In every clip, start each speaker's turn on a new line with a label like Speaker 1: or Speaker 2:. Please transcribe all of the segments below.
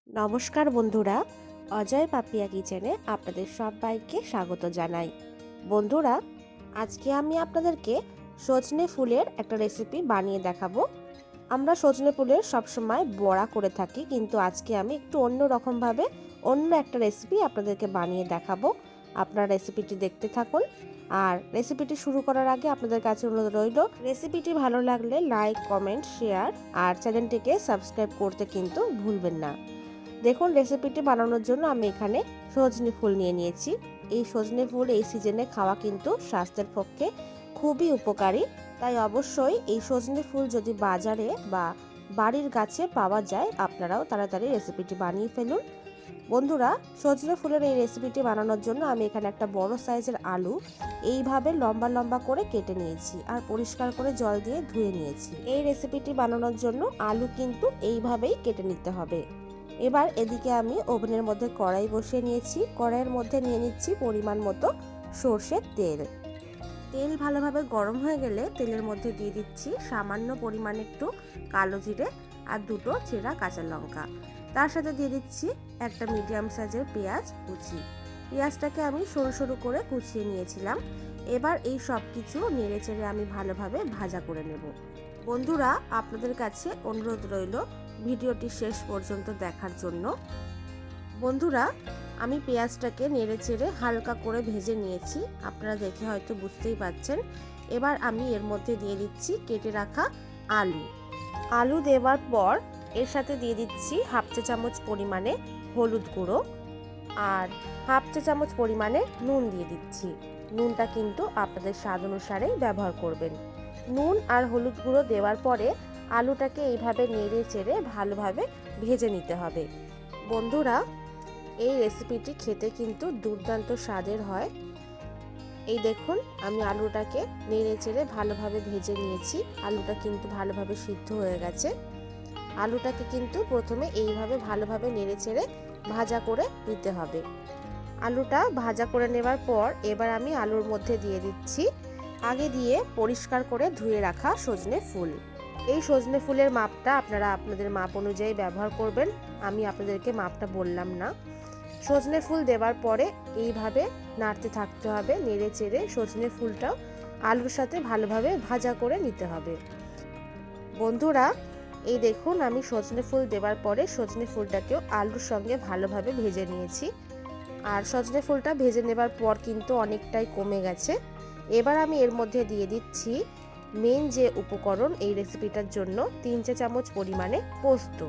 Speaker 1: নমস্কার বন্ধুরা, অজয় পাপিয়া কিচেনে আপনাদের সবাইকে স্বাগত জানাই। বন্ধুরা, আজকে আমি আপনাদেরকে সজনে ফুলের একটা রেসিপি বানিয়ে দেখাবো। আমরা সজনে ফুলের সবসময় বড়া করে থাকি, কিন্তু আজকে আমি একটু অন্য রকমভাবে অন্য একটা রেসিপি আপনাদেরকে বানিয়ে দেখাবো। আপনারা রেসিপিটি দেখতে থাকুন। আর রেসিপিটি শুরু করার আগে আপনাদের কাছে অনুরোধ রইল, রেসিপিটি ভালো লাগলে লাইক, কমেন্ট, শেয়ার আর চ্যানেলটিকে সাবস্ক্রাইব করতে কিন্তু ভুলবেন না। দেখুন, রেসিপিটি বানানোর জন্য আমি এখানে সজনে ফুল নিয়ে নিয়েছি। এই সজনে ফুল এই সিজনে খাওয়া কিন্তু স্বাস্থ্যের পক্ষে খুবই উপকারী। তাই অবশ্যই এই সজনে ফুল যদি বাজারে বা বাড়ির গাছে পাওয়া যায়, আপনারাও তাড়াতাড়ি রেসিপিটি বানিয়ে ফেলুন। বন্ধুরা, সজনে ফুলের এই রেসিপিটি বানানোর জন্য আমি এখানে একটা বড় সাইজের আলু এইভাবে লম্বা লম্বা করে কেটে নিয়েছি আর পরিষ্কার করে জল দিয়ে ধুয়ে নিয়েছি। এই রেসিপিটি বানানোর জন্য আলু কিন্তু এইভাবেই কেটে নিতে হবে। এবার এদিকে আমি ওভেনের মধ্যে কড়াই বসিয়ে নিয়েছি। কড়াইয়ের মধ্যে নিয়ে নিচ্ছি পরিমাণ মতো সর্ষের তেল। তেল ভালোভাবে গরম হয়ে গেলে তেলের মধ্যে দিয়ে দিচ্ছি সামান্য পরিমাণে একটু কালো জিরে আর দুটো চেরা কাঁচা লঙ্কা। তার সাথে দিয়ে দিচ্ছি একটা মিডিয়াম সাইজের পেঁয়াজ কুচি। পেঁয়াজটাকে আমি সরু সরু করে কুচিয়ে নিয়েছিলাম। এবার এই সব কিছু নেড়ে চেড়ে আমি ভালোভাবে ভাজা করে নেব। বন্ধুরা, আপনাদের কাছে অনুরোধ রইল ভিডিওটি শেষ পর্যন্ত দেখার জন্য। বন্ধুরা, আমি পেঁয়াজটাকে নেড়ে চেড়ে হালকা করে ভেজে নিয়েছি, আপনারা দেখে হয়তো বুঝতেই পাচ্ছেন। এবার আমি এর মধ্যে দিয়ে দিচ্ছি কেটে রাখা আলু। আলু দেওয়ার পর এর সাথে দিয়ে দিচ্ছি হাফ চা চামচ পরিমাণে হলুদ গুঁড়ো আর হাফ চা চামচ পরিমাণে নুন দিয়ে দিচ্ছি। নুনটা কিন্তু আপনাদের স্বাদ অনুসারেই ব্যবহার করবেন। নুন আর হলুদ গুঁড়ো দেওয়ার পরে আলুটাকে এইভাবে নেড়ে চেড়ে ভালোভাবে ভেজে নিতে হবে। বন্ধুরা, এই রেসিপিটি খেতে কিন্তু দুর্দান্ত স্বাদের হয়। এই দেখুন, আমি আলুটাকে নেড়ে চেড়ে ভালোভাবে ভেজে নিয়েছি। আলুটা কিন্তু ভালোভাবে সিদ্ধ হয়ে গেছে। আলুটাকে কিন্তু প্রথমে এইভাবে ভালোভাবে নেড়ে চেড়ে ভাজা করে নিতে হবে। আলুটা ভাজা করে নেবার পর এবার আমি আলুর মধ্যে দিয়ে দিচ্ছি আগে দিয়ে পরিষ্কার করে ধুয়ে রাখা সজনে ফুল। এই সজনে ফুলের মাপটা আপনারা আপনাদের মাপ অনুযায়ী ব্যবহার করবেন, আমি আপনাদেরকে মাপটা বললাম না। সজনে ফুল দেওয়ার পরে এইভাবে নাড়তে থাকতে হবে, নেড়ে চেড়ে সজনে ফুলটাও আলুর সাথে ভালোভাবে ভাজা করে নিতে হবে। বন্ধুরা, এই দেখুন, আমি সজনে ফুল দেওয়ার পরে সজনে ফুলটাকেও আলুর সঙ্গে ভালোভাবে ভেজে নিয়েছি। আর সজনে ফুলটা ভেজে নেবার পর কিন্তু অনেকটাই কমে গেছে। এবার আমি এর মধ্যে দিয়ে দিচ্ছি মেন যে উপকরণ এই রেসিপিটার জন্য, 3 চা চামচ পরিমাণে পোস্ত।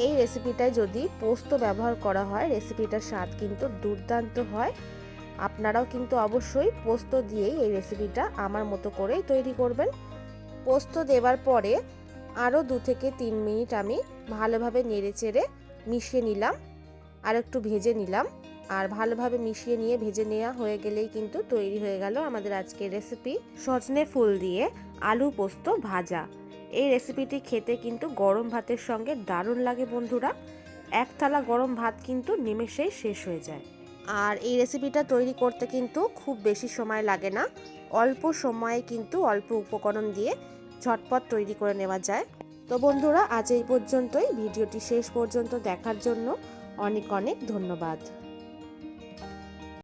Speaker 1: এই রেসিপিটায় যদি পোস্ত ব্যবহার করা হয়, রেসিপিটার স্বাদ কিন্তু দুর্দান্ত হয়। আপনারাও কিন্তু অবশ্যই পোস্ত দিয়েই এই রেসিপিটা আমার মতো করেই তৈরি করবেন। পোস্ত দেওয়ার পরে আরও 2 থেকে 3 মিনিট আমি ভালোভাবে নেড়ে চেড়ে মিশিয়ে নিলাম আর একটু ভেজে নিলাম। আর ভালোভাবে মিশিয়ে নিয়ে ভেজে নেওয়া হয়ে গেলেই কিন্তু তৈরি হয়ে গেল আমাদের আজকের রেসিপি সজনে ফুল দিয়ে আলু পোস্ত ভাজা। এই রেসিপিটি খেতে কিন্তু গরম ভাতের সঙ্গে দারুণ লাগে বন্ধুরা। এক থালা গরম ভাত কিন্তু নিমেষেই শেষ হয়ে যায়। আর এই রেসিপিটা তৈরি করতে কিন্তু খুব বেশি সময় লাগে না, অল্প সময়ে কিন্তু অল্প উপকরণ দিয়ে ঝটপট তৈরি করে নেওয়া যায়। তো বন্ধুরা, আজ এই পর্যন্তই। ভিডিওটি শেষ পর্যন্ত দেখার জন্য অনেক অনেক ধন্যবাদ।